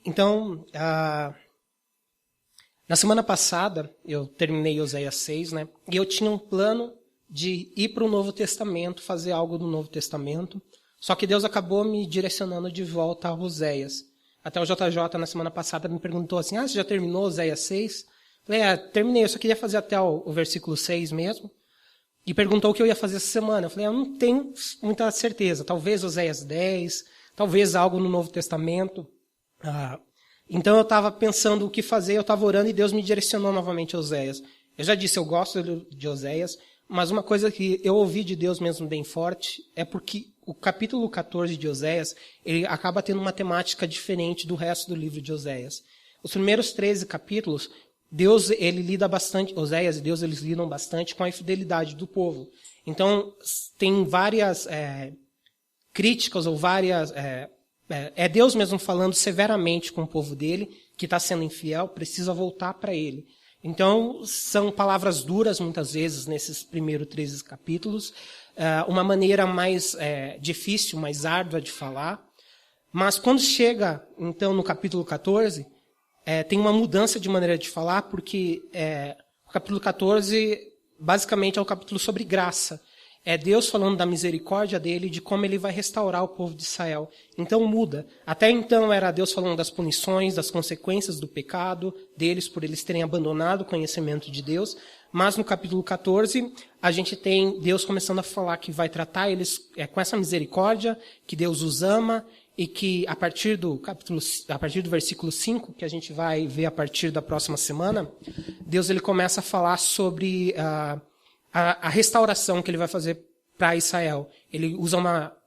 Então, na semana passada, eu terminei Oséias 6, né? E eu tinha um plano de ir para o Novo Testamento, fazer algo do Novo Testamento. Só que Deus acabou me direcionando de volta a Oséias. Até o JJ, na semana passada, me perguntou assim, você já terminou Oséias 6? Falei, terminei, eu só queria fazer até o versículo 6 mesmo. E perguntou o que eu ia fazer essa semana. Eu falei, eu não tenho muita certeza. Talvez Oséias 10, talvez algo no Novo Testamento. Então eu estava pensando o que fazer, eu estava orando e Deus me direcionou novamente a Oséias. Eu já disse, eu gosto de Oséias, mas uma coisa que eu ouvi de Deus mesmo bem forte é porque o capítulo 14 de Oséias, ele acaba tendo uma temática diferente do resto do livro de Oséias. Os primeiros 13 capítulos, Deus, ele lida bastante, Oséias e Deus, eles lidam bastante com a infidelidade do povo. Então, tem várias críticas ou várias... É Deus mesmo falando severamente com o povo dele, que está sendo infiel, precisa voltar para ele. Então, são palavras duras, muitas vezes, nesses primeiros 13 capítulos, uma maneira mais difícil, mais árdua de falar. Mas quando chega, então, no capítulo 14, tem uma mudança de maneira de falar, porque o capítulo 14, basicamente, é um capítulo sobre graça. É Deus falando da misericórdia dele, de como ele vai restaurar o povo de Israel. Então muda. Até então era Deus falando das punições, das consequências do pecado deles, por eles terem abandonado o conhecimento de Deus. Mas no capítulo 14, a gente tem Deus começando a falar que vai tratar eles com essa misericórdia, que Deus os ama, e que a partir do versículo 5, que a gente vai ver a partir da próxima semana, Deus ele começa a falar sobre a restauração que ele vai fazer para Israel. Ele usa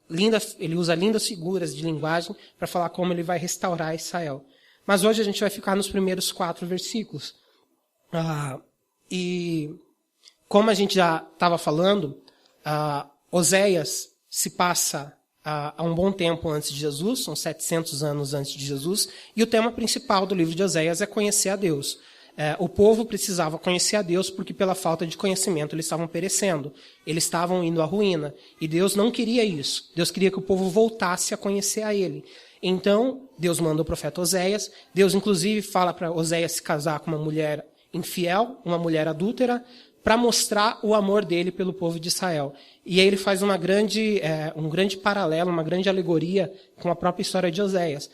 lindas figuras de linguagem para falar como ele vai restaurar Israel. Mas hoje a gente vai ficar nos primeiros 4 versículos. E como a gente já estava falando, Oséias se passa há um bom tempo antes de Jesus, são 700 anos antes de Jesus, e o tema principal do livro de Oséias é conhecer a Deus. O povo precisava conhecer a Deus porque pela falta de conhecimento eles estavam perecendo. Eles estavam indo à ruína. E Deus não queria isso. Deus queria que o povo voltasse a conhecer a Ele. Então, Deus manda o profeta Oséias. Deus, inclusive, fala para Oséias se casar com uma mulher infiel, uma mulher adúltera, para mostrar o amor dele pelo povo de Israel. E aí ele faz um grande paralelo, uma grande alegoria com a própria história de Oséias.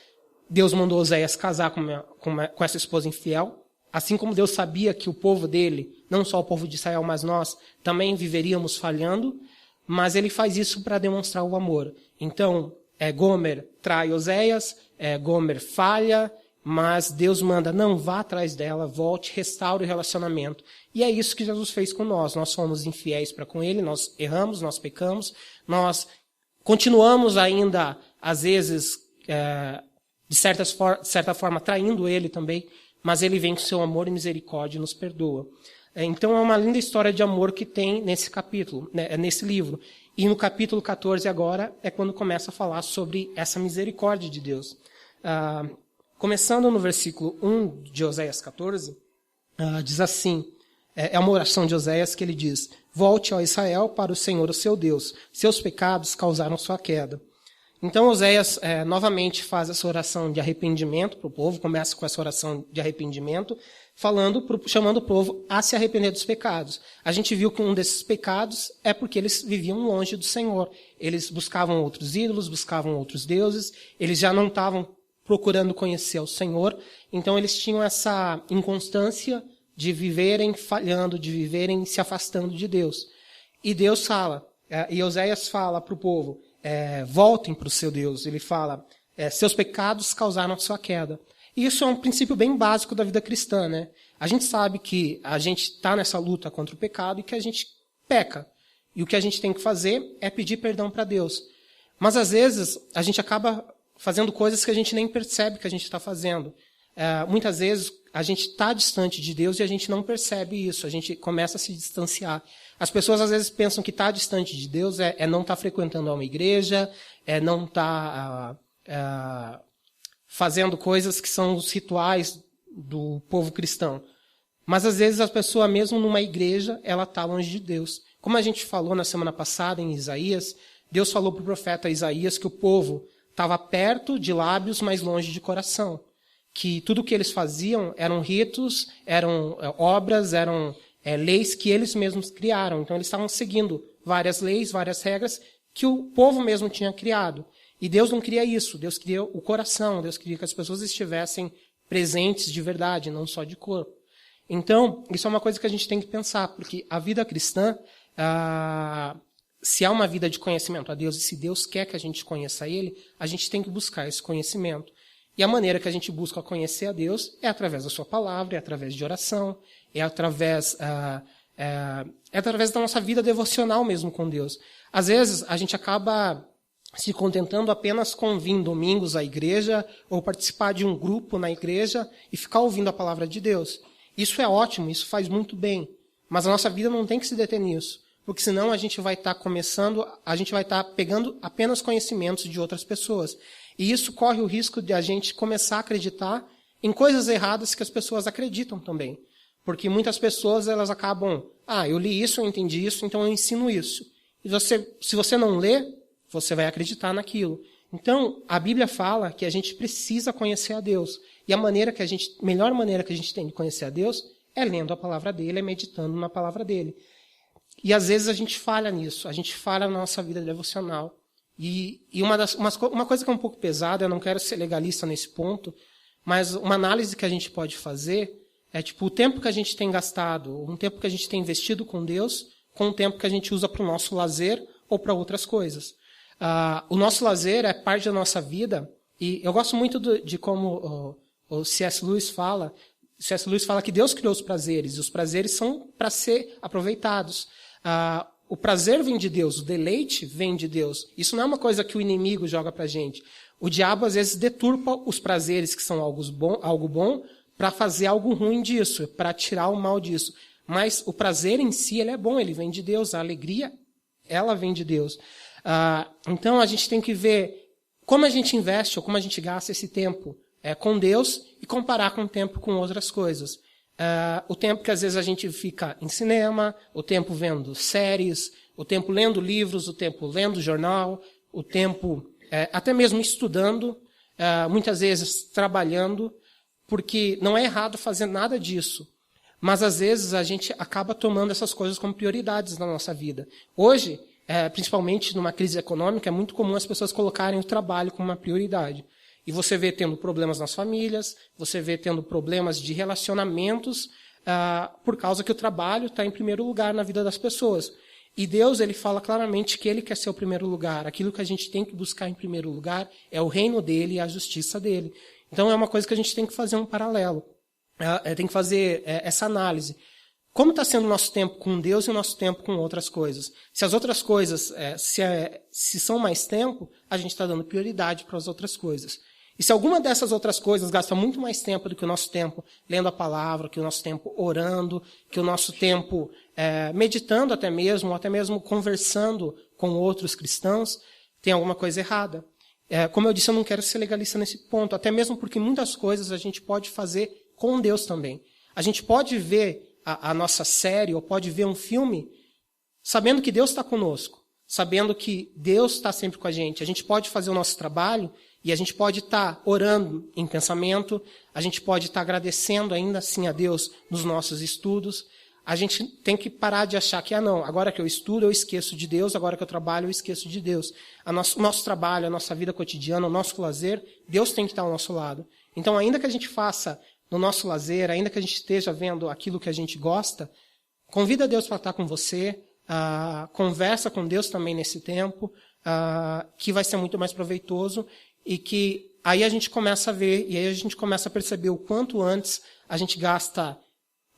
Deus mandou Oséias casar com essa esposa infiel. Assim como Deus sabia que o povo dele, não só o povo de Israel, mas nós, também viveríamos falhando, mas ele faz isso para demonstrar o amor. Então, Gomer trai Oséias, Gomer falha, mas Deus manda, não, vá atrás dela, volte, restaure o relacionamento. E é isso que Jesus fez com nós. Nós somos infiéis para com ele, nós erramos, nós pecamos, nós continuamos ainda, às vezes, de certa forma, traindo ele também, mas ele vem com seu amor e misericórdia e nos perdoa. Então é uma linda história de amor que tem nesse capítulo, né, nesse livro. E no capítulo 14 agora é quando começa a falar sobre essa misericórdia de Deus. Começando no versículo 1 de Oséias 14, diz assim, é uma oração de Oséias que ele diz, volte, ó Israel, para o Senhor, o seu Deus, seus pecados causaram sua queda. Então Oséias novamente faz essa oração de arrependimento para o povo, começa com essa oração de arrependimento, chamando o povo a se arrepender dos pecados. A gente viu que um desses pecados é porque eles viviam longe do Senhor. Eles buscavam outros ídolos, buscavam outros deuses, eles já não estavam procurando conhecer o Senhor, então eles tinham essa inconstância de viverem falhando, de viverem se afastando de Deus. E Deus fala, e Oséias fala para o povo, voltem para o seu Deus. Ele fala, seus pecados causaram sua queda. E isso é um princípio bem básico da vida cristã, né? A gente sabe que a gente está nessa luta contra o pecado e que a gente peca. E o que a gente tem que fazer é pedir perdão para Deus. Mas às vezes a gente acaba fazendo coisas que a gente nem percebe que a gente está fazendo. Muitas vezes a gente está distante de Deus e a gente não percebe isso. A gente começa a se distanciar. As pessoas às vezes pensam que estar distante de Deus é não estar frequentando uma igreja, é não estar fazendo coisas que são os rituais do povo cristão. Mas às vezes a pessoa mesmo numa igreja, ela está longe de Deus. Como a gente falou na semana passada em Isaías, Deus falou para o profeta Isaías que o povo estava perto de lábios, mas longe de coração. que tudo que eles faziam eram ritos, eram obras, eram leis que eles mesmos criaram. Então eles estavam seguindo várias leis, várias regras que o povo mesmo tinha criado. E Deus não queria isso. Deus queria o coração. Deus queria que as pessoas estivessem presentes de verdade, não só de corpo. Então, isso é uma coisa que a gente tem que pensar, porque a vida cristã, se há uma vida de conhecimento a Deus e se Deus quer que a gente conheça Ele, a gente tem que buscar esse conhecimento. E a maneira que a gente busca conhecer a Deus é através da sua palavra, é através de oração, é através da nossa vida devocional mesmo com Deus. Às vezes, a gente acaba se contentando apenas com vir domingos à igreja ou participar de um grupo na igreja e ficar ouvindo a palavra de Deus. Isso é ótimo, isso faz muito bem. Mas a nossa vida não tem que se deter nisso. Porque senão a gente vai estar pegando apenas conhecimentos de outras pessoas. E isso corre o risco de a gente começar a acreditar em coisas erradas que as pessoas acreditam também. Porque muitas pessoas, elas acabam, eu li isso, eu entendi isso, então eu ensino isso. E se você não lê, você vai acreditar naquilo. Então, a Bíblia fala que a gente precisa conhecer a Deus. E a melhor maneira que a gente tem de conhecer a Deus é lendo a palavra dele, é meditando na palavra dele. E às vezes a gente falha nisso, a gente falha na nossa vida devocional. E uma coisa que é um pouco pesada, eu não quero ser legalista nesse ponto, mas uma análise que a gente pode fazer é o tempo que a gente tem gastado, um tempo que a gente tem investido com Deus, com o tempo que a gente usa para o nosso lazer ou para outras coisas. O nosso lazer é parte da nossa vida, e eu gosto muito de como o C.S. Lewis fala. C.S. Lewis fala que Deus criou os prazeres, e os prazeres são para ser aproveitados. O prazer vem de Deus, o deleite vem de Deus. Isso não é uma coisa que o inimigo joga pra gente. O diabo, às vezes, deturpa os prazeres, que são algo bom, para fazer algo ruim disso, para tirar o mal disso. Mas o prazer em si, ele é bom, ele vem de Deus. A alegria, ela vem de Deus. Então, a gente tem que ver como a gente investe ou como a gente gasta esse tempo com Deus e comparar com o tempo com outras coisas. O tempo que às vezes a gente fica em cinema, o tempo vendo séries, o tempo lendo livros, o tempo lendo jornal, o tempo até mesmo estudando, muitas vezes trabalhando, porque não é errado fazer nada disso. Mas às vezes a gente acaba tomando essas coisas como prioridades na nossa vida. Hoje, principalmente numa crise econômica, é muito comum as pessoas colocarem o trabalho como uma prioridade. E você vê tendo problemas nas famílias, você vê tendo problemas de relacionamentos, por causa que o trabalho está em primeiro lugar na vida das pessoas. E Deus, ele fala claramente que ele quer ser o primeiro lugar. Aquilo que a gente tem que buscar em primeiro lugar é o reino dele e a justiça dele. Então é uma coisa que a gente tem que fazer um paralelo. Tem que fazer essa análise. Como está sendo o nosso tempo com Deus e o nosso tempo com outras coisas? Se as outras coisas, se são mais tempo, a gente está dando prioridade para as outras coisas. E se alguma dessas outras coisas gasta muito mais tempo do que o nosso tempo lendo a palavra, que o nosso tempo orando, que o nosso tempo meditando até mesmo, ou até mesmo conversando com outros cristãos, tem alguma coisa errada. Como eu disse, eu não quero ser legalista nesse ponto, até mesmo porque muitas coisas a gente pode fazer com Deus também. A gente pode ver a nossa série, ou pode ver um filme, sabendo que Deus está conosco, sabendo que Deus está sempre com a gente. A gente pode fazer o nosso trabalho e a gente pode estar orando em pensamento, a gente pode estar agradecendo ainda assim a Deus nos nossos estudos. A gente tem que parar de achar que, não, agora que eu estudo eu esqueço de Deus, agora que eu trabalho eu esqueço de Deus. O nosso trabalho, a nossa vida cotidiana, o nosso lazer, Deus tem que estar ao nosso lado. Então, ainda que a gente faça no nosso lazer, ainda que a gente esteja vendo aquilo que a gente gosta, convida Deus para estar com você, conversa com Deus também nesse tempo, que vai ser muito mais proveitoso, e que aí a gente começa a ver, e aí a gente começa a perceber o quanto antes a gente gasta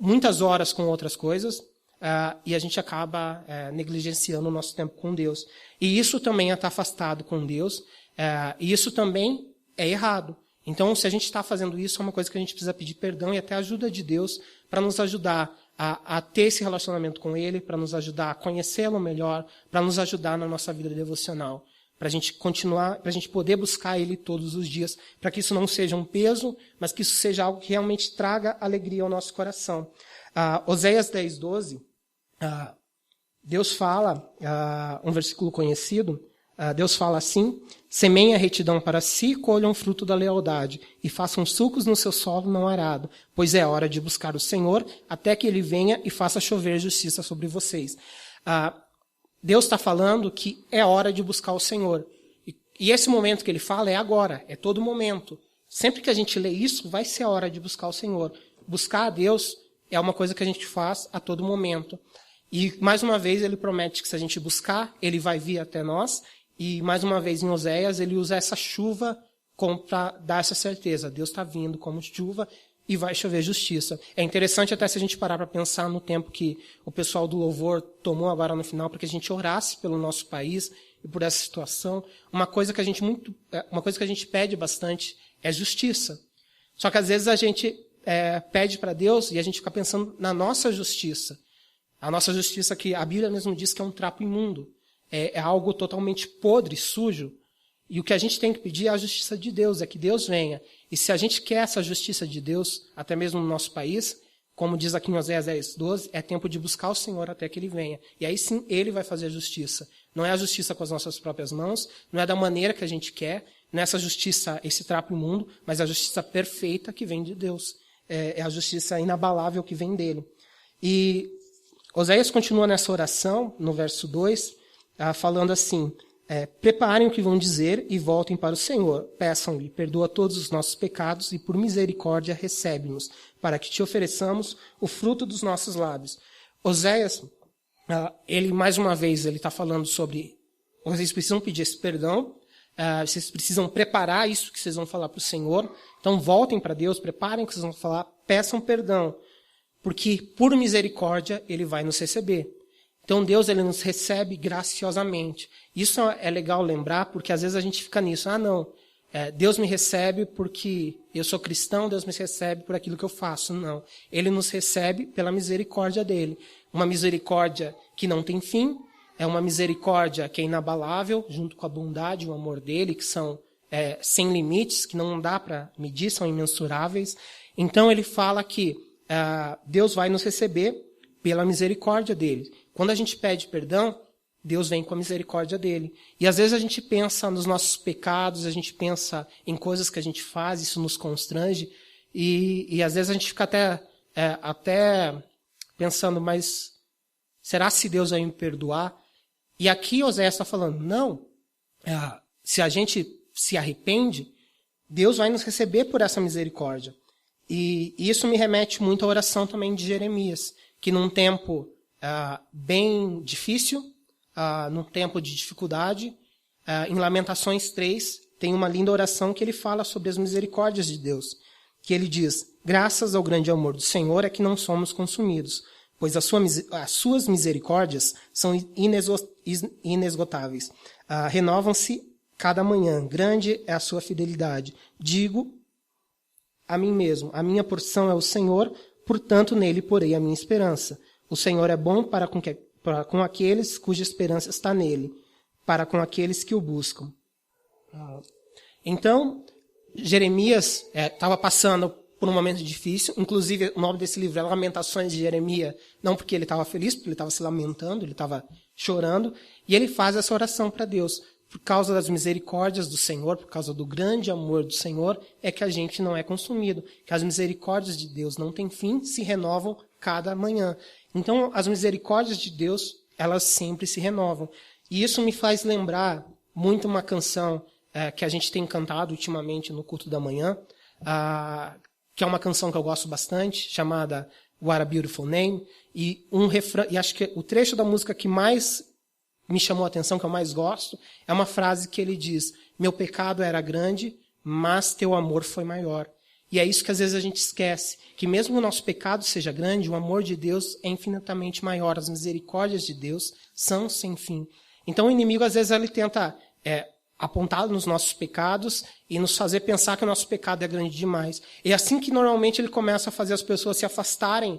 muitas horas com outras coisas, e a gente acaba negligenciando o nosso tempo com Deus. E isso também é estar afastado com Deus, e isso também é errado. Então, se a gente está fazendo isso, é uma coisa que a gente precisa pedir perdão e até a ajuda de Deus para nos ajudar a ter esse relacionamento com Ele, para nos ajudar a conhecê-lo melhor, para nos ajudar na nossa vida devocional, para a gente continuar, para a gente poder buscar Ele todos os dias, para que isso não seja um peso, mas que isso seja algo que realmente traga alegria ao nosso coração. Oséias 10:12, Deus fala, um versículo conhecido, Deus fala assim: semeiem a retidão para si, colham fruto da lealdade, e façam sulcos no seu solo não arado, pois é hora de buscar o Senhor, até que ele venha e faça chover justiça sobre vocês. Deus está falando que é hora de buscar o Senhor. E esse momento que ele fala é agora, é todo momento. Sempre que a gente lê isso, vai ser a hora de buscar o Senhor. Buscar a Deus é uma coisa que a gente faz a todo momento. E, mais uma vez, ele promete que se a gente buscar, ele vai vir até nós. E, mais uma vez, em Oséias, ele usa essa chuva para dar essa certeza. Deus está vindo como chuva e vai chover justiça. É interessante até se a gente parar para pensar no tempo que o pessoal do louvor tomou agora no final, para que a gente orasse pelo nosso país e por essa situação. Uma coisa que a gente pede bastante é justiça. Só que às vezes a gente pede para Deus e a gente fica pensando na nossa justiça. A nossa justiça que a Bíblia mesmo diz que é um trapo imundo. É algo totalmente podre, sujo. E o que a gente tem que pedir é a justiça de Deus, é que Deus venha. E se a gente quer essa justiça de Deus, até mesmo no nosso país, como diz aqui em Oséias 10:12, é tempo de buscar o Senhor até que ele venha. E aí sim, ele vai fazer a justiça. Não é a justiça com as nossas próprias mãos, não é da maneira que a gente quer, não é essa justiça, esse trapo imundo, mas a justiça perfeita que vem de Deus. É a justiça inabalável que vem dele. E Oséias continua nessa oração, no verso 2, falando assim: preparem o que vão dizer e voltem para o Senhor. Peçam-lhe, perdoa todos os nossos pecados e por misericórdia recebe-nos, para que te ofereçamos o fruto dos nossos lábios. Oséias, ele mais uma vez, ele está falando sobre, vocês precisam pedir esse perdão, vocês precisam preparar isso que vocês vão falar para o Senhor. Então voltem para Deus, preparem o que vocês vão falar, peçam perdão, porque por misericórdia ele vai nos receber. Então Deus, ele nos recebe graciosamente. Isso é legal lembrar, porque às vezes a gente fica nisso. Não, Deus me recebe porque eu sou cristão, Deus me recebe por aquilo que eu faço. Não, ele nos recebe pela misericórdia dele. Uma misericórdia que não tem fim, é uma misericórdia que é inabalável, junto com a bondade e o amor dele, que são sem limites, que não dá para medir, são imensuráveis. Então ele fala que Deus vai nos receber pela misericórdia dele. Quando a gente pede perdão, Deus vem com a misericórdia dele. E às vezes a gente pensa nos nossos pecados, a gente pensa em coisas que a gente faz, isso nos constrange, e às vezes a gente fica até pensando, mas será se Deus vai me perdoar? E aqui Oséias está falando, não, se a gente se arrepende, Deus vai nos receber por essa misericórdia. E isso me remete muito à oração também de Jeremias, que num tempo bem difícil, num tempo de dificuldade, em Lamentações 3, tem uma linda oração que ele fala sobre as misericórdias de Deus, que ele diz: graças ao grande amor do Senhor é que não somos consumidos, pois as suas misericórdias são inesgotáveis. Renovam-se cada manhã, grande é a sua fidelidade. Digo a mim mesmo, a minha porção é o Senhor, portanto nele porei a minha esperança. O Senhor é bom para com aqueles cuja esperança está nele, para com aqueles que o buscam. Então, Jeremias estava passando por um momento difícil. Inclusive, o nome desse livro é Lamentações de Jeremias, não porque ele estava feliz, porque ele estava se lamentando, ele estava chorando. E ele faz essa oração para Deus. Por causa das misericórdias do Senhor, por causa do grande amor do Senhor, é que a gente não é consumido. Que as misericórdias de Deus não têm fim, se renovam cada manhã. Então, as misericórdias de Deus, elas sempre se renovam. E isso me faz lembrar muito uma canção que a gente tem cantado ultimamente no culto da manhã, que é uma canção que eu gosto bastante, chamada What a Beautiful Name. E acho que o trecho da música que mais me chamou a atenção, que eu mais gosto, é uma frase que ele diz: meu pecado era grande, mas teu amor foi maior. E é isso que às vezes a gente esquece, que mesmo o nosso pecado seja grande, o amor de Deus é infinitamente maior, as misericórdias de Deus são sem fim. Então o inimigo às vezes ele tenta apontar nos nossos pecados e nos fazer pensar que o nosso pecado é grande demais. E é assim que normalmente ele começa a fazer as pessoas se afastarem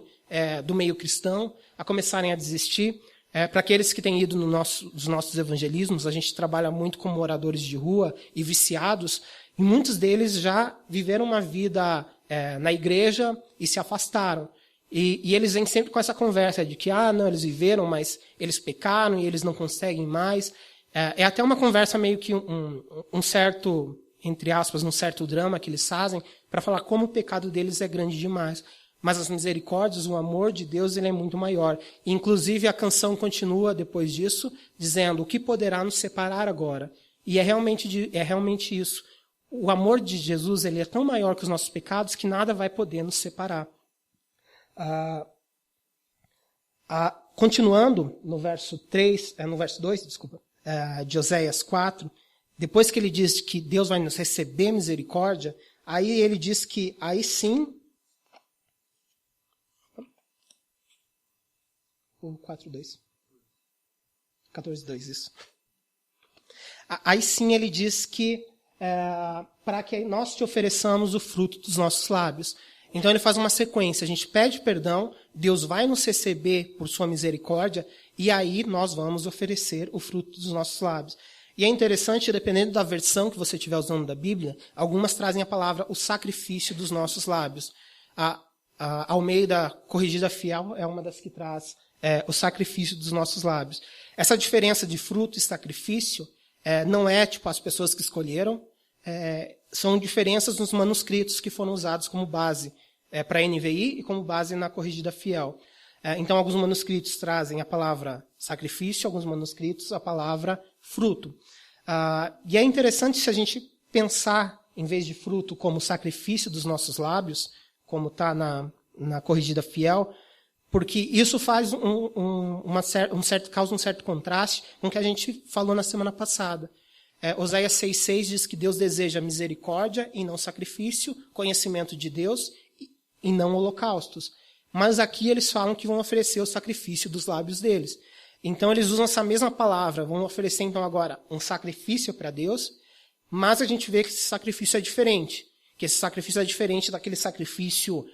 do meio cristão, a começarem a desistir. Para aqueles que têm ido nos nossos evangelismos, a gente trabalha muito com moradores de rua e viciados, e muitos deles já viveram uma vida na igreja e se afastaram. E eles vêm sempre com essa conversa de que, não, eles viveram, mas eles pecaram e eles não conseguem mais. É até uma conversa meio que um certo, entre aspas, um certo drama que eles fazem para falar como o pecado deles é grande demais. Mas as misericórdias, o amor de Deus, ele é muito maior. E, inclusive, a canção continua depois disso, dizendo: o que poderá nos separar agora? E é realmente isso. O amor de Jesus, ele é tão maior que os nossos pecados que nada vai poder nos separar. Continuando no verso 2, de Oséias 4, depois que ele diz que Deus vai nos receber misericórdia, aí ele diz que aí sim, o 4:2, 14:2, isso. Aí sim ele diz que para que nós te ofereçamos o fruto dos nossos lábios. Então ele faz uma sequência, a gente pede perdão, Deus vai nos receber por sua misericórdia, e aí nós vamos oferecer o fruto dos nossos lábios. E é interessante, dependendo da versão que você estiver usando da Bíblia, algumas trazem a palavra o sacrifício dos nossos lábios. A Almeida Corrigida Fiel é uma das que traz o sacrifício dos nossos lábios. Essa diferença de fruto e sacrifício não é tipo as pessoas que escolheram, são diferenças nos manuscritos que foram usados como base para a NVI e como base na Corrigida Fiel. Então, alguns manuscritos trazem a palavra sacrifício, alguns manuscritos a palavra fruto. E é interessante se a gente pensar, em vez de fruto, como sacrifício dos nossos lábios, como está na Corrigida Fiel, porque isso faz causa um certo contraste com o que a gente falou na semana passada. Oséias 6:6 diz que Deus deseja misericórdia e não sacrifício, conhecimento de Deus e não holocaustos. Mas aqui eles falam que vão oferecer o sacrifício dos lábios deles. Então eles usam essa mesma palavra, vão oferecer então agora um sacrifício para Deus, mas a gente vê que esse sacrifício é diferente. Que esse sacrifício é diferente daquele sacrifício,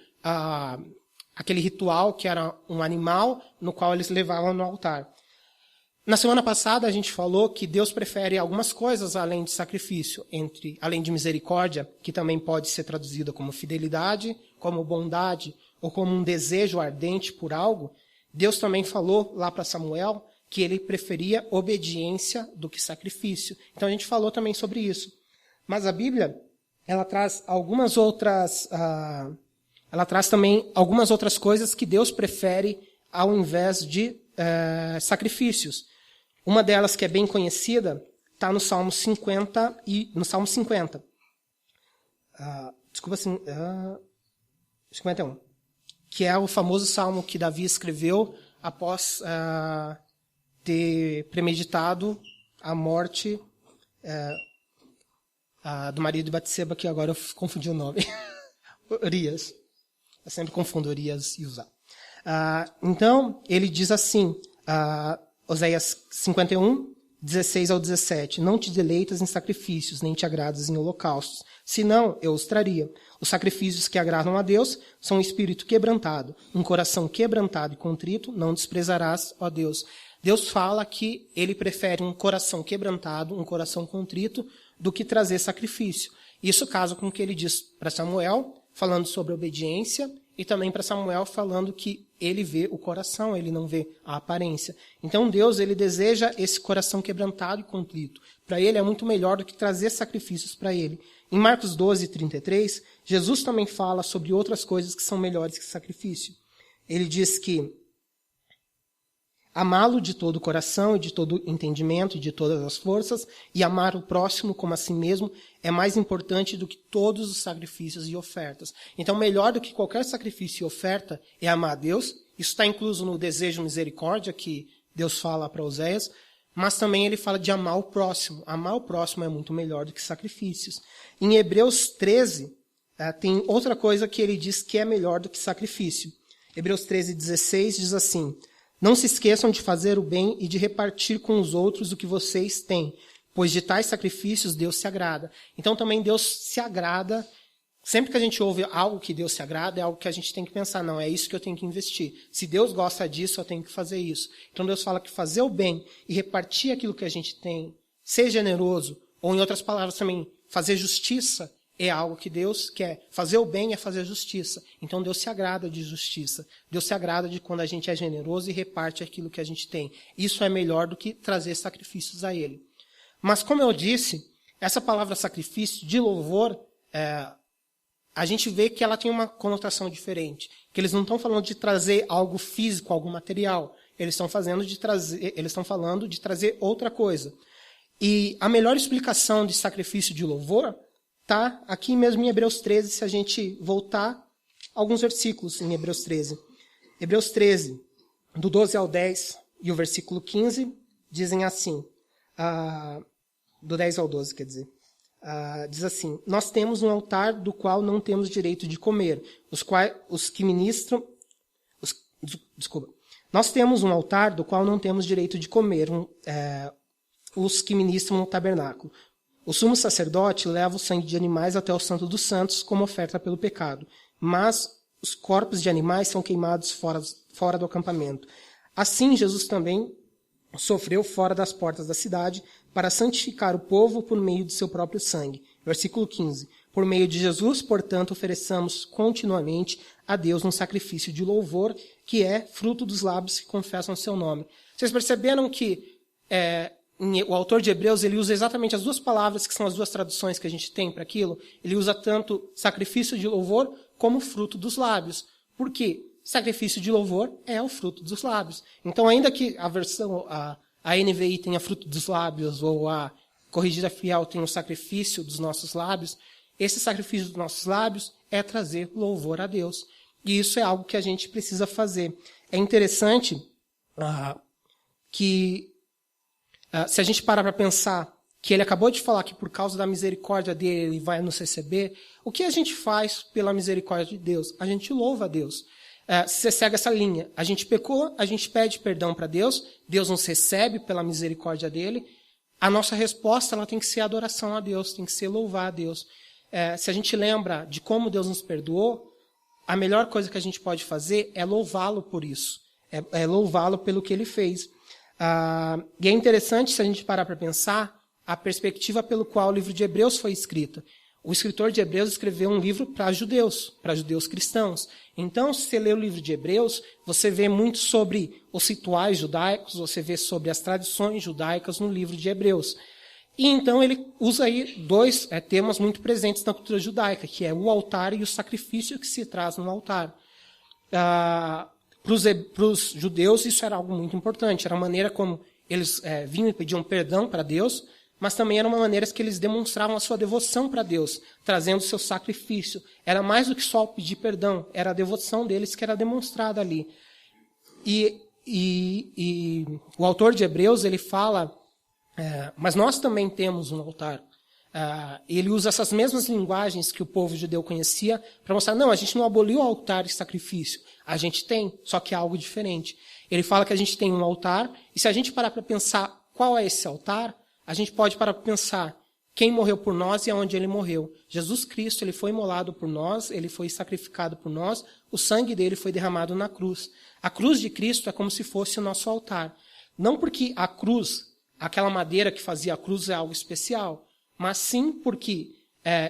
aquele ritual que era um animal no qual eles levavam no altar. Na semana passada a gente falou que Deus prefere algumas coisas além de sacrifício, além de misericórdia, que também pode ser traduzida como fidelidade, como bondade, ou como um desejo ardente por algo. Deus também falou lá para Samuel que ele preferia obediência do que sacrifício. Então a gente falou também sobre isso. Mas a Bíblia, ela traz também algumas outras coisas que Deus prefere ao invés de sacrifícios. Uma delas, que é bem conhecida, está no Salmo 50 51, que é o famoso salmo que Davi escreveu após ter premeditado a morte do marido de Batseba, que agora eu confundi o nome. Urias. Eu sempre confundo Urias e Uzá. Então, ele diz assim, Oséias 51, 16 ao 17. Não te deleitas em sacrifícios, nem te agradas em holocaustos. Senão, eu os traria. Os sacrifícios que agradam a Deus são um espírito quebrantado. Um coração quebrantado e contrito não desprezarás, ó Deus. Deus fala que ele prefere um coração quebrantado, um coração contrito, do que trazer sacrifício. Isso casa com o que ele diz para Samuel, falando sobre obediência, e também para Samuel falando que ele vê o coração, ele não vê a aparência. Então Deus, ele deseja esse coração quebrantado e contrito. Para ele é muito melhor do que trazer sacrifícios para ele. Em Marcos 12:33, Jesus também fala sobre outras coisas que são melhores que sacrifício. Ele diz que amá-lo de todo o coração e de todo o entendimento e de todas as forças, e amar o próximo como a si mesmo, é mais importante do que todos os sacrifícios e ofertas. Então, melhor do que qualquer sacrifício e oferta é amar a Deus. Isso está incluso no desejo misericórdia que Deus fala para Oséias, mas também ele fala de amar o próximo. Amar o próximo é muito melhor do que sacrifícios. Em Hebreus 13, tem outra coisa que ele diz que é melhor do que sacrifício. Hebreus 13:16 diz assim: não se esqueçam de fazer o bem e de repartir com os outros o que vocês têm, pois de tais sacrifícios Deus se agrada. Então também Deus se agrada. Sempre que a gente ouve algo que Deus se agrada, é algo que a gente tem que pensar, não, é isso que eu tenho que investir. Se Deus gosta disso, eu tenho que fazer isso. Então Deus fala que fazer o bem e repartir aquilo que a gente tem, ser generoso, ou em outras palavras também, fazer justiça, é algo que Deus quer. Fazer o bem é fazer justiça. Então Deus se agrada de justiça. Deus se agrada de quando a gente é generoso e reparte aquilo que a gente tem. Isso é melhor do que trazer sacrifícios a Ele. Mas como eu disse, essa palavra sacrifício de louvor, a gente vê que ela tem uma conotação diferente. Que eles não estão falando de trazer algo físico, algo material. Eles estão falando de trazer outra coisa. E a melhor explicação de sacrifício de louvor está aqui mesmo em Hebreus 13, se a gente voltar alguns versículos em Hebreus 13. Hebreus 13, do 12 ao 10 e o versículo 15, dizem assim, do 10 ao 12, quer dizer. Diz assim, nós temos um altar do qual não temos direito de comer, nós temos um altar do qual não temos direito de comer, os que ministram no tabernáculo. O sumo sacerdote leva o sangue de animais até o Santo dos Santos como oferta pelo pecado, mas os corpos de animais são queimados fora do acampamento. Assim, Jesus também sofreu fora das portas da cidade para santificar o povo por meio de seu próprio sangue. Versículo 15. Por meio de Jesus, portanto, ofereçamos continuamente a Deus um sacrifício de louvor, que é fruto dos lábios que confessam o seu nome. Vocês perceberam que o autor de Hebreus, ele usa exatamente as duas palavras, que são as duas traduções que a gente tem para aquilo. Ele usa tanto sacrifício de louvor como fruto dos lábios. Por quê? Sacrifício de louvor é o fruto dos lábios. Então, ainda que a versão, a NVI tenha fruto dos lábios, ou a Corrigida Fiel tenha o sacrifício dos nossos lábios, esse sacrifício dos nossos lábios é trazer louvor a Deus. E isso é algo que a gente precisa fazer. É interessante que, se a gente parar para pensar que ele acabou de falar que por causa da misericórdia dele ele vai nos receber, o que a gente faz pela misericórdia de Deus? A gente louva a Deus. Se você segue essa linha, a gente pecou, a gente pede perdão para Deus, Deus nos recebe pela misericórdia dele, a nossa resposta ela tem que ser adoração a Deus, tem que ser louvar a Deus. Se a gente lembra de como Deus nos perdoou, a melhor coisa que a gente pode fazer é louvá-lo por isso, é louvá-lo pelo que ele fez. E é interessante, se a gente parar para pensar, a perspectiva pelo qual o livro de Hebreus foi escrito. O escritor de Hebreus escreveu um livro para judeus cristãos. Então, se você lê o livro de Hebreus, você vê muito sobre os rituais judaicos, você vê sobre as tradições judaicas no livro de Hebreus. E então ele usa aí dois temas muito presentes na cultura judaica, que é o altar e o sacrifício que se traz no altar. Para os judeus isso era algo muito importante, era a maneira como eles vinham e pediam perdão para Deus, mas também era uma maneira que eles demonstravam a sua devoção para Deus, trazendo o seu sacrifício. Era mais do que só pedir perdão, era a devoção deles que era demonstrada ali. E o autor de Hebreus, ele fala, mas nós também temos um altar. Ele usa essas mesmas linguagens que o povo judeu conhecia para mostrar, não, a gente não aboliu o altar e sacrifício. A gente tem, só que é algo diferente. Ele fala que a gente tem um altar, e se a gente parar para pensar qual é esse altar, a gente pode parar para pensar quem morreu por nós e aonde ele morreu. Jesus Cristo, ele foi imolado por nós, ele foi sacrificado por nós, o sangue dele foi derramado na cruz. A cruz de Cristo é como se fosse o nosso altar. Não porque a cruz, aquela madeira que fazia a cruz é algo especial, mas sim porque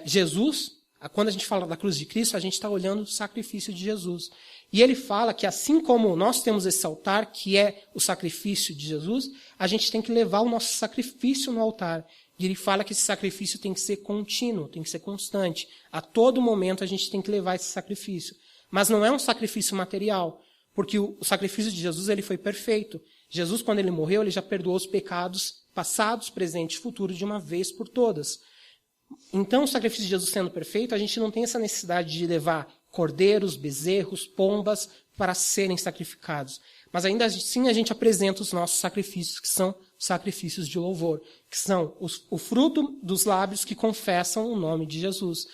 Jesus, quando a gente fala da cruz de Cristo, a gente está olhando o sacrifício de Jesus. E ele fala que assim como nós temos esse altar, que é o sacrifício de Jesus, a gente tem que levar o nosso sacrifício no altar. E ele fala que esse sacrifício tem que ser contínuo, tem que ser constante. A todo momento a gente tem que levar esse sacrifício. Mas não é um sacrifício material, porque o sacrifício de Jesus ele foi perfeito. Jesus, quando ele morreu, ele já perdoou os pecados passados, presentes e futuros de uma vez por todas. Então, o sacrifício de Jesus sendo perfeito, a gente não tem essa necessidade de levar cordeiros, bezerros, pombas para serem sacrificados. Mas ainda assim a gente apresenta os nossos sacrifícios, que são sacrifícios de louvor, que são o fruto dos lábios que confessam o nome de Jesus.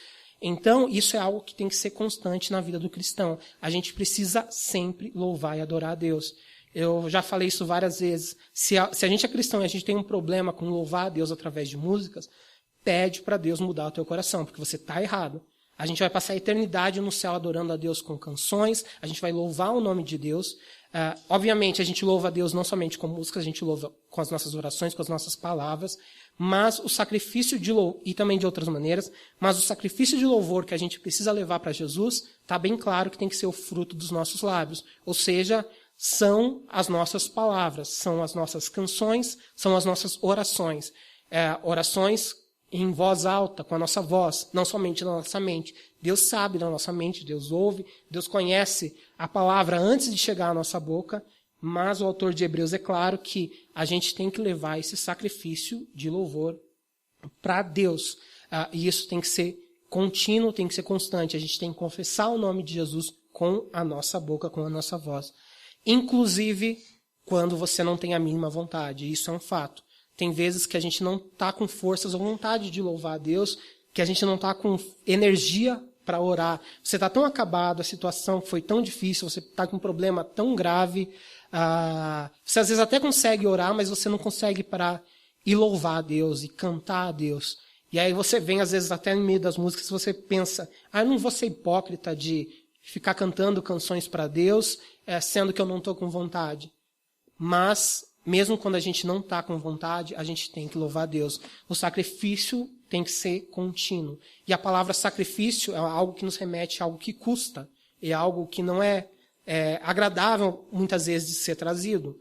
Então, isso é algo que tem que ser constante na vida do cristão. A gente precisa sempre louvar e adorar a Deus. Eu já falei isso várias vezes. Se a gente é cristão e a gente tem um problema com louvar a Deus através de músicas, pede para Deus mudar o teu coração, porque você está errado. A gente vai passar a eternidade no céu adorando a Deus com canções, a gente vai louvar o nome de Deus. Obviamente, a gente louva a Deus não somente com músicas, a gente louva com as nossas orações, com as nossas palavras, mas o sacrifício de louvor, e também de outras maneiras, mas o sacrifício de louvor que a gente precisa levar para Jesus, está bem claro que tem que ser o fruto dos nossos lábios. Ou seja, são as nossas palavras, são as nossas canções, são as nossas orações. Orações em voz alta, com a nossa voz, não somente na nossa mente. Deus sabe da nossa mente, Deus ouve, Deus conhece a palavra antes de chegar à nossa boca, mas o autor de Hebreus é claro que a gente tem que levar esse sacrifício de louvor para Deus. E isso tem que ser contínuo, tem que ser constante. A gente tem que confessar o nome de Jesus com a nossa boca, com a nossa voz. Inclusive, quando você não tem a mínima vontade. Isso é um fato. Tem vezes que a gente não está com forças ou vontade de louvar a Deus, que a gente não está com energia para orar. Você está tão acabado, a situação foi tão difícil, você está com um problema tão grave. Você às vezes até consegue orar, mas você não consegue parar e louvar a Deus, e cantar a Deus. E aí você vem, às vezes, até no meio das músicas, você pensa, eu não vou ser hipócrita de ficar cantando canções para Deus, sendo que eu não estou com vontade. Mas, mesmo quando a gente não está com vontade, a gente tem que louvar a Deus. O sacrifício tem que ser contínuo. E a palavra sacrifício é algo que nos remete a algo que custa. É algo que não é agradável, muitas vezes, de ser trazido.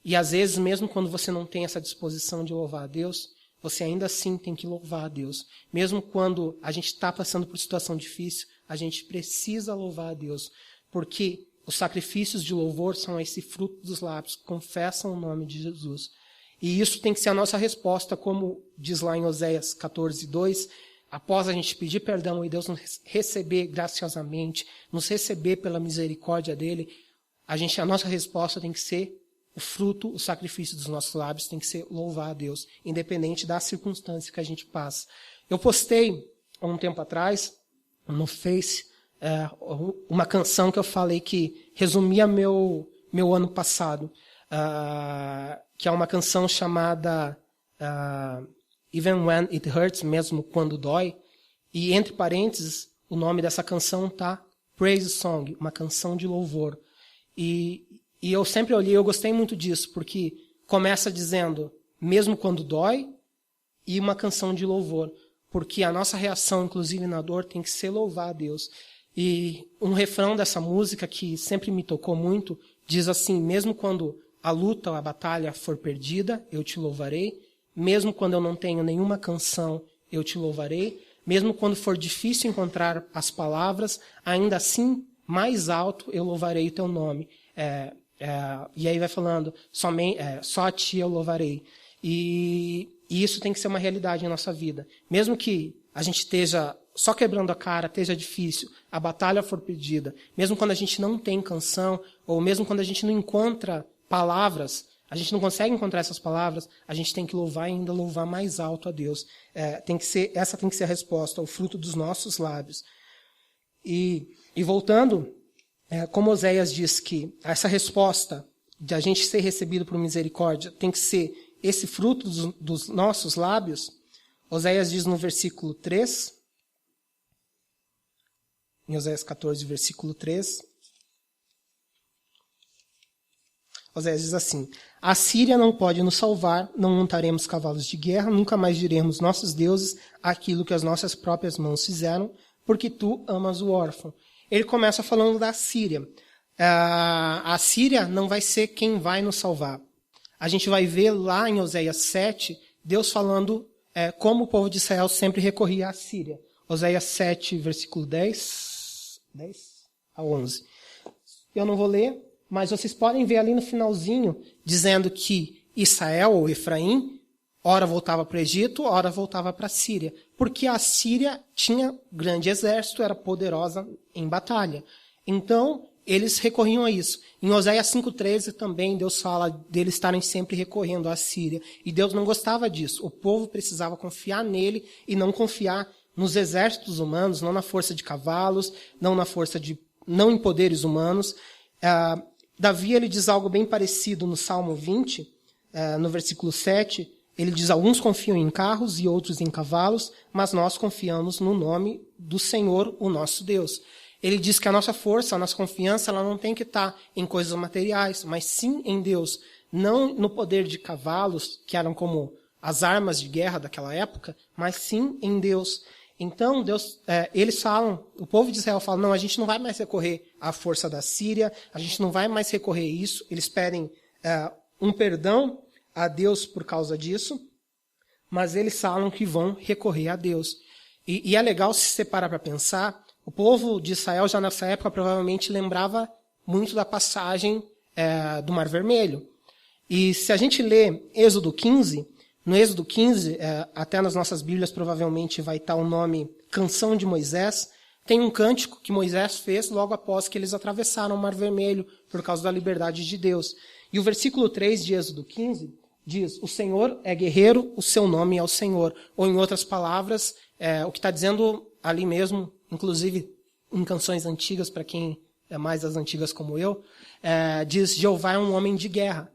E, às vezes, mesmo quando você não tem essa disposição de louvar a Deus, você ainda assim tem que louvar a Deus. Mesmo quando a gente está passando por situação difícil, a gente precisa louvar a Deus. Porque os sacrifícios de louvor são esse fruto dos lábios, que confessam o nome de Jesus. E isso tem que ser a nossa resposta, como diz lá em Oséias 14:2, após a gente pedir perdão e Deus nos receber graciosamente, nos receber pela misericórdia dele, a nossa resposta tem que ser o fruto, o sacrifício dos nossos lábios, tem que ser louvar a Deus, independente da circunstância que a gente passa. Eu postei, há um tempo atrás, no Face, uma canção que eu falei que resumia meu ano passado, que é uma canção chamada Even When It Hurts, mesmo quando dói, e entre parênteses, o nome dessa canção tá Praise Song, uma canção de louvor. E eu sempre olhei, eu gostei muito disso, porque começa dizendo, mesmo quando dói, e uma canção de louvor, porque a nossa reação, inclusive na dor, tem que ser louvar a Deus. E um refrão dessa música que sempre me tocou muito, diz assim, mesmo quando a luta ou a batalha for perdida, eu te louvarei. Mesmo quando eu não tenho nenhuma canção, eu te louvarei. Mesmo quando for difícil encontrar as palavras, ainda assim, mais alto, eu louvarei o teu nome. E aí vai falando, só a ti eu louvarei. E isso tem que ser uma realidade em nossa vida. Mesmo que a gente esteja só quebrando a cara, esteja difícil, a batalha for perdida, mesmo quando a gente não tem canção, ou mesmo quando a gente não encontra palavras, a gente não consegue encontrar essas palavras, a gente tem que louvar e ainda louvar mais alto a Deus. Essa tem que ser a resposta, o fruto dos nossos lábios. E voltando, como Oséias diz que essa resposta de a gente ser recebido por misericórdia tem que ser esse fruto dos nossos lábios, Oséias diz no versículo 3, em Oséias 14, versículo 3, Oséias diz assim, a Síria não pode nos salvar, não montaremos cavalos de guerra, nunca mais diremos nossos deuses aquilo que as nossas próprias mãos fizeram, porque tu amas o órfão. Ele começa falando da Síria. A Síria não vai ser quem vai nos salvar. A gente vai ver lá em Oséias 7, Deus falando como o povo de Israel sempre recorria à Síria. Oséias 7, versículo 10 a 11. Eu não vou ler, mas vocês podem ver ali no finalzinho, dizendo que Israel, ou Efraim, ora voltava para o Egito, ora voltava para a Síria. Porque a Síria tinha grande exército, era poderosa em batalha. Então, eles recorriam a isso. Em Oséias 5,13 também Deus fala deles estarem sempre recorrendo à Síria. E Deus não gostava disso. O povo precisava confiar nele e não confiar nos exércitos humanos, não na força de cavalos, não em poderes humanos. Davi ele diz algo bem parecido no Salmo 20, no versículo 7. Ele diz, alguns confiam em carros e outros em cavalos, mas nós confiamos no nome do Senhor, o nosso Deus. Ele diz que a nossa força, a nossa confiança, ela não tem que estar em coisas materiais, mas sim em Deus. Não no poder de cavalos, que eram como as armas de guerra daquela época, mas sim em Deus. Então, eles falam, o povo de Israel fala, não, a gente não vai mais recorrer à força da Síria, a gente não vai mais recorrer a isso. Eles pedem um perdão a Deus por causa disso, mas eles falam que vão recorrer a Deus. E é legal se você parar para pensar, o povo de Israel já nessa época provavelmente lembrava muito da passagem do Mar Vermelho. E se a gente lê Êxodo 15, no Êxodo 15, até nas nossas Bíblias provavelmente vai estar o nome Canção de Moisés, tem um cântico que Moisés fez logo após que eles atravessaram o Mar Vermelho por causa da liberdade de Deus. E o versículo 3 de Êxodo 15 diz, o Senhor é guerreiro, o seu nome é o Senhor. Ou em outras palavras, o que está dizendo ali mesmo, inclusive em canções antigas, para quem é mais das antigas como eu, diz, Jeová é um homem de guerra.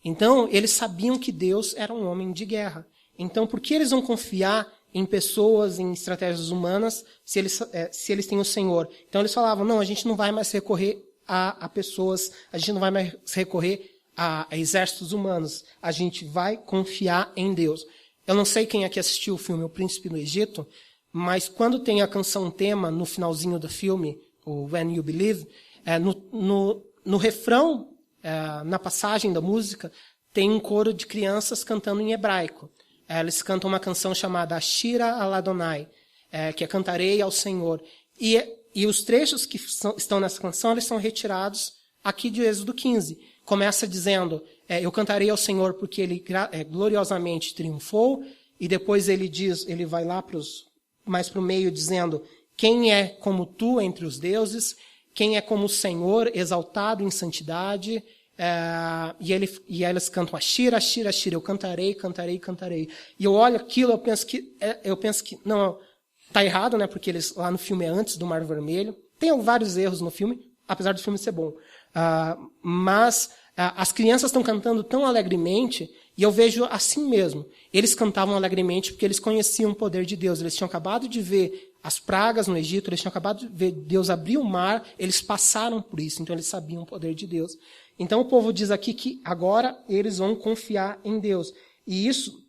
Então, eles sabiam que Deus era um homem de guerra. Então, por que eles vão confiar em pessoas, em estratégias humanas, se eles têm o Senhor? Então, eles falavam, não, a gente não vai mais recorrer a pessoas, a gente não vai mais recorrer a exércitos humanos, a gente vai confiar em Deus. Eu não sei quem aqui assistiu o filme O Príncipe do Egito, mas quando tem a canção tema no finalzinho do filme, o When You Believe, no refrão, na passagem da música, tem um coro de crianças cantando em hebraico. Eles cantam uma canção chamada Shira al Adonai, que é Cantarei ao Senhor. E os trechos que estão nessa canção, eles são retirados aqui de Êxodo 15. Começa dizendo, eu cantarei ao Senhor porque Ele gloriosamente triunfou, e depois ele vai lá mais para o meio dizendo, quem é como tu entre os deuses, quem é como o Senhor, exaltado em santidade, e eles cantam Ashira, Ashira, Ashira, eu cantarei, cantarei, cantarei. E eu olho aquilo, eu penso que não, tá errado, né, porque lá no filme é antes do Mar Vermelho. Tem vários erros no filme, apesar do filme ser bom. Mas as crianças estão cantando tão alegremente, e eu vejo assim mesmo. Eles cantavam alegremente porque eles conheciam o poder de Deus. Eles tinham acabado de ver as pragas no Egito, eles tinham acabado de ver Deus abrir o mar, eles passaram por isso, então eles sabiam o poder de Deus. Então o povo diz aqui que agora eles vão confiar em Deus. E isso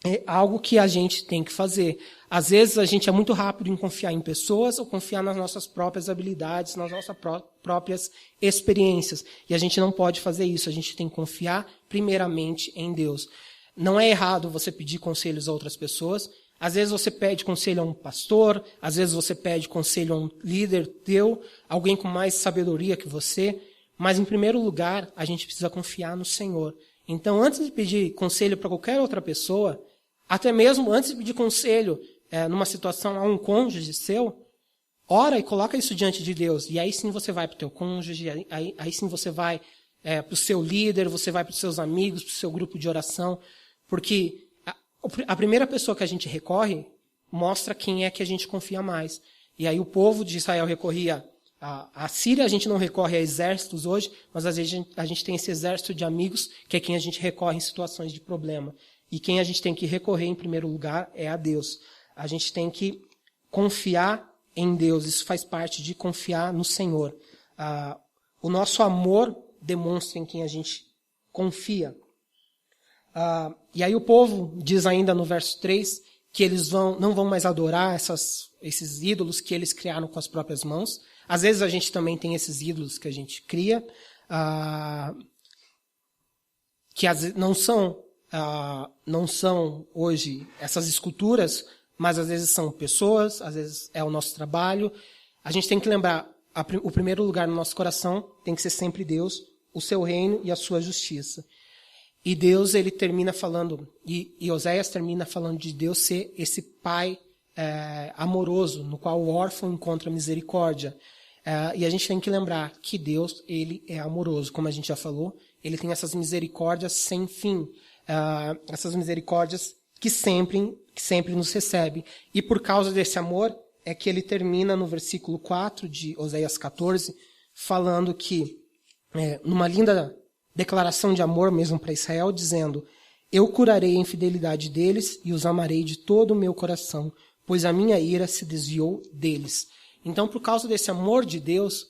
é algo que a gente tem que fazer. Às vezes a gente é muito rápido em confiar em pessoas ou confiar nas nossas próprias habilidades, nas nossas próprias experiências. E a gente não pode fazer isso. A gente tem que confiar primeiramente em Deus. Não é errado você pedir conselhos a outras pessoas. Às vezes você pede conselho a um pastor, às vezes você pede conselho a um líder teu, alguém com mais sabedoria que você. Mas em primeiro lugar, a gente precisa confiar no Senhor. Então, antes de pedir conselho para qualquer outra pessoa, até mesmo antes de pedir conselho numa situação a um cônjuge seu, ora e coloca isso diante de Deus. E aí sim você vai para o teu cônjuge, aí sim você vai para o seu líder, você vai para os seus amigos, para o seu grupo de oração. Porque a primeira pessoa que a gente recorre mostra quem é que a gente confia mais. E aí o povo de Israel recorria à Síria, a gente não recorre a exércitos hoje, mas às vezes a gente tem esse exército de amigos que é quem a gente recorre em situações de problema. E quem a gente tem que recorrer em primeiro lugar é a Deus. A gente tem que confiar em Deus. Isso faz parte de confiar no Senhor. O nosso amor demonstra em quem a gente confia. E aí o povo diz ainda no verso 3 que eles não vão mais adorar esses ídolos que eles criaram com as próprias mãos. Às vezes a gente também tem esses ídolos que a gente cria, que não são hoje essas esculturas, mas às vezes são pessoas, às vezes é o nosso trabalho. A gente tem que lembrar, o primeiro lugar no nosso coração tem que ser sempre Deus, o seu reino e a sua justiça. E Deus, ele termina falando, e Oséias termina falando de Deus ser esse pai amoroso, no qual o órfão encontra misericórdia. E a gente tem que lembrar que Deus, ele é amoroso, como a gente já falou, ele tem essas misericórdias sem fim, essas misericórdias que sempre nos recebe. E por causa desse amor, é que ele termina no versículo 4 de Oséias 14, falando que, numa linda declaração de amor mesmo para Israel, dizendo, eu curarei a infidelidade deles e os amarei de todo o meu coração, pois a minha ira se desviou deles. Então, por causa desse amor de Deus,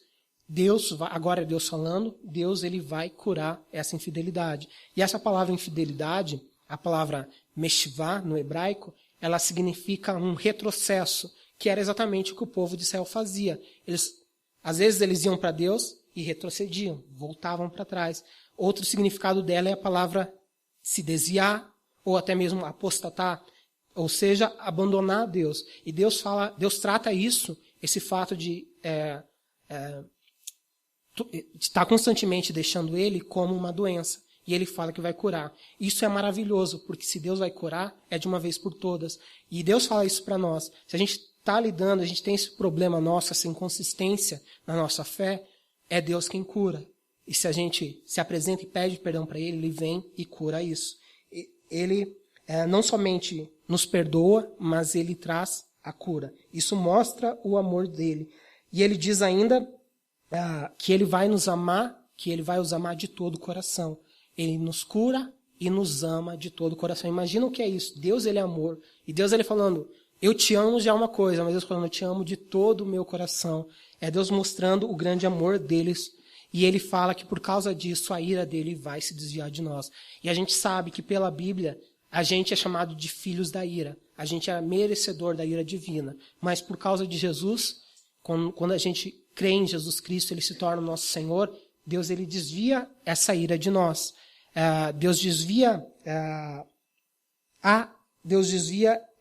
agora é Deus falando, Deus ele vai curar essa infidelidade. E essa palavra infidelidade, a palavra meshivá, no hebraico, ela significa um retrocesso, que era exatamente o que o povo de Israel fazia. Às vezes eles iam para Deus e retrocediam, voltavam para trás. Outro significado dela é a palavra se desviar, ou até mesmo apostatar, ou seja, abandonar Deus. E Deus trata isso, esse fato de estar constantemente deixando ele como uma doença. E ele fala que vai curar. Isso é maravilhoso, porque se Deus vai curar, é de uma vez por todas. E Deus fala isso para nós. Se a gente está lidando, a gente tem esse problema nosso, essa inconsistência na nossa fé, é Deus quem cura. E se a gente se apresenta e pede perdão para ele vem e cura isso. Ele não somente nos perdoa, mas ele traz a cura. Isso mostra o amor dele. E ele diz ainda que ele vai nos amar, que ele vai os amar de todo o coração. Ele nos cura e nos ama de todo o coração. Imagina o que é isso. Deus, ele é amor. E Deus, ele falando, eu te amo já é uma coisa, mas Deus falando, eu te amo de todo o meu coração. É Deus mostrando o grande amor deles. E ele fala que por causa disso, a ira dele vai se desviar de nós. E a gente sabe que pela Bíblia, a gente é chamado de filhos da ira. A gente é merecedor da ira divina. Mas por causa de Jesus, quando a gente crê em Jesus Cristo, ele se torna o nosso Senhor, Deus, ele desvia essa ira de nós. Deus desvia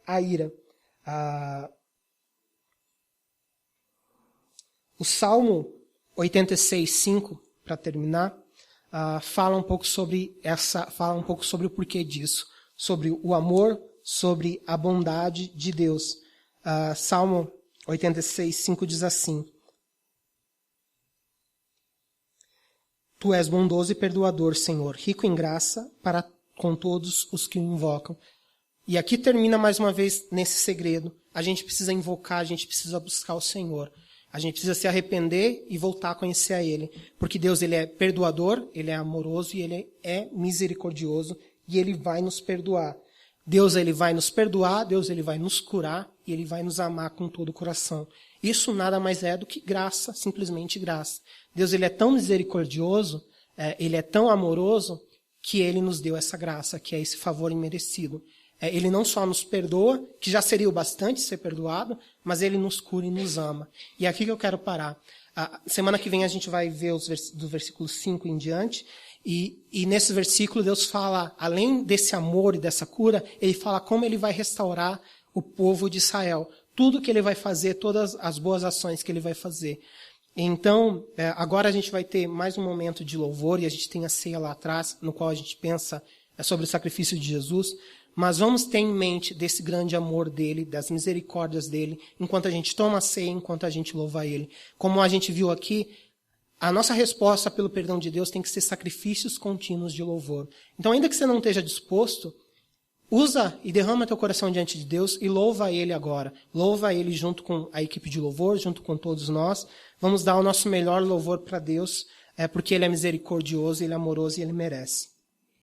a ira. O Salmo 86:5, para terminar, fala um pouco sobre o porquê disso, sobre o amor, sobre a bondade de Deus. Salmo 86:5 diz assim: Tu és bondoso e perdoador, Senhor, rico em graça para com todos os que o invocam. E aqui termina mais uma vez nesse segredo. A gente precisa invocar, a gente precisa buscar o Senhor. A gente precisa se arrepender e voltar a conhecer a Ele. Porque Deus, ele é perdoador, ele é amoroso e ele é misericordioso e ele vai nos perdoar. Deus, ele vai nos perdoar, Deus, ele vai nos curar e ele vai nos amar com todo o coração. Isso nada mais é do que graça, simplesmente graça. Deus, ele é tão misericordioso, ele é tão amoroso, que ele nos deu essa graça, que é esse favor imerecido. Ele não só nos perdoa, que já seria o bastante ser perdoado, mas ele nos cura e nos ama. E é aqui que eu quero parar. Semana que vem a gente vai ver do versículo 5 em diante, e nesse versículo Deus fala, além desse amor e dessa cura, ele fala como ele vai restaurar o povo de Israel. Tudo que ele vai fazer, todas as boas ações que ele vai fazer. Então, agora a gente vai ter mais um momento de louvor, e a gente tem a ceia lá atrás, no qual a gente pensa sobre o sacrifício de Jesus, mas vamos ter em mente desse grande amor dele, das misericórdias dele, enquanto a gente toma a ceia, enquanto a gente louva ele. Como a gente viu aqui, a nossa resposta pelo perdão de Deus tem que ser sacrifícios contínuos de louvor. Então, ainda que você não esteja disposto, usa e derrama teu coração diante de Deus e louva ele agora. Louva ele junto com a equipe de louvor, junto com todos nós. Vamos dar o nosso melhor louvor para Deus, porque ele é misericordioso, ele é amoroso e ele merece.